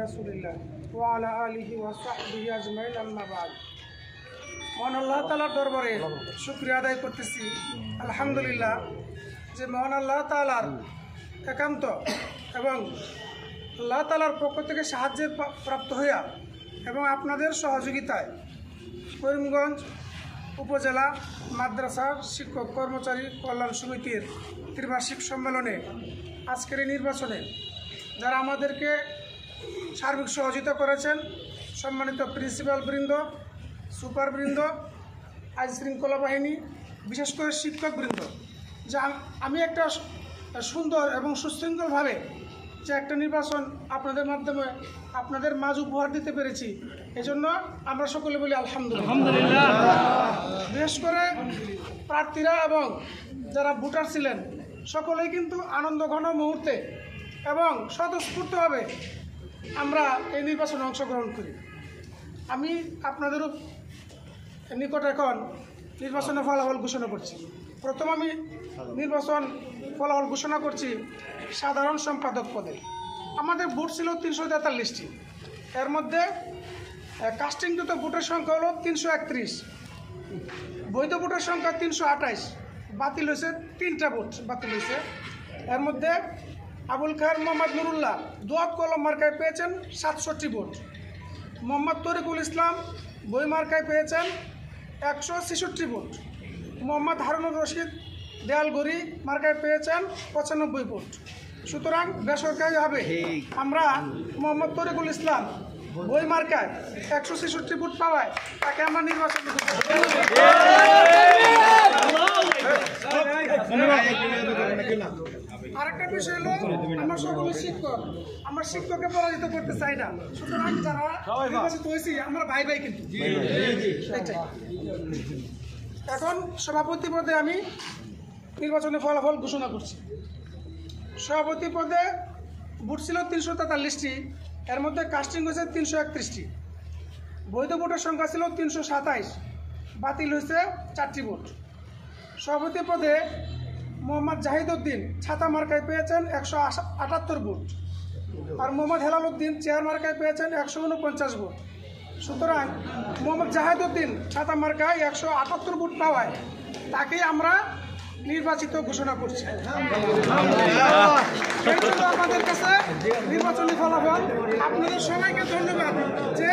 রাসূলিল্লাহ ওয়া আলা আলিহি ওয়া সাহবিহি আজমাইন আম্মা বাদ। মহান আল্লাহ তাআলার দরবারে শুকরিয়া আদায় করতেছি আলহামদুলিল্লাহ যে মহান আল্লাহ তাআলার একান্ত এবং আল্লাহ তাআলার পক্ষ থেকে সাহায্যের প্রাপ্ত হইয়া এবং আপনাদের সহযোগিতায় করিমগঞ্জ উপজেলা মাদ্রাসার শিক্ষক কর্মচারী কল্যাণ সমিতির ত্রিবার্ষিক সম্মেলনে আজকের এই নির্বাচনে যারা আমাদেরকে সার্বিক সহযোগিতা করেছেন, সম্মানিত প্রিন্সিপাল বৃন্দ, সুপার বৃন্দ, আইন শৃঙ্খলা বাহিনী, বিশেষ করে শিক্ষক বৃন্দ, যা আমি একটা সুন্দর এবং সুশৃঙ্খলভাবে যে একটা নির্বাচন আপনাদের মাধ্যমে আপনাদের মাঝ উপহার দিতে পেরেছি, এজন্য আমরা সকলে বলি আলহামদুলিল্লাহ। বিশেষ করে প্রার্থীরা এবং যারা ভোটার ছিলেন সকলেই কিন্তু আনন্দঘন মুহূর্তে এবং স্বতঃস্ফূর্তভাবে আমরা এই নির্বাচনে অংশগ্রহণ করি। আমি আপনাদেরও নিকট এখন নির্বাচনের ফলাফল ঘোষণা করছি। প্রথম আমি নির্বাচন ফলাফল ঘোষণা করছি সাধারণ সম্পাদক পদে। আমাদের ভোট ছিল 343টি, এর মধ্যে কাস্টিংকৃত ভোটের সংখ্যা হলো 331, বৈধ ভোটের সংখ্যা 328, বাতিল হয়েছে 3টা ভোট বাতিল হয়েছে। এর মধ্যে আবুল খায়ের মোহাম্মদ নুরুল্লাহ দোয়াত কলম মার্কায় পেয়েছেন 67 ভোট, মোহাম্মদ তরিকুল ইসলাম বই মার্কায় পেয়েছেন 166 ভোট, মোহাম্মদ হারুনুর রশিদ দেয়ালগড়ি মার্কায় পেয়েছেন 95 ভোট। সুতরাং বেসরকারিভাবে আমরা মোহাম্মদ তরিকুল ইসলাম বই মার্কায় 166 ভোট পাওয়ায় তাকে আমরা নির্বাচন আরেকটা বিষয় হলো আমরা সকলে শিক্ষক, আমরা শিক্ষককে পরাজিত করতে চাই না। সুতরাং যারা নির্বাচিত হয়েছি আমরা ভাই ভাই কিন্তু। এখন সভাপতি পদে আমি নির্বাচনের ফলাফল ঘোষণা করছি। সভাপতি পদে ভোট ছিল 343টি, এর মধ্যে কাস্টিং হয়েছে 331টি, বৈধ ভোটের সংখ্যা ছিল 327, বাতিল হয়েছে 4টি ভোট। সভাপতি পদে মোহাম্মদ জাহিদউদ্দিন ছাতা মার্কায় পেয়েছেন 178 ভোট, আর মোহাম্মদ হেলাল উদ্দিন চেয়ার মার্কায় পেয়েছেন 149 ভোট। সুতরাং মোহাম্মদ জাহিদউদ্দিন ছাতা মার্কায় 178 ভোট পাওয়ায় তাকেই আমরা নির্বাচিত ঘোষণা করছি। আমাদের কাছে নির্বাচনী ফলাফল। আপনাদের সবাইকে ধন্যবাদ যে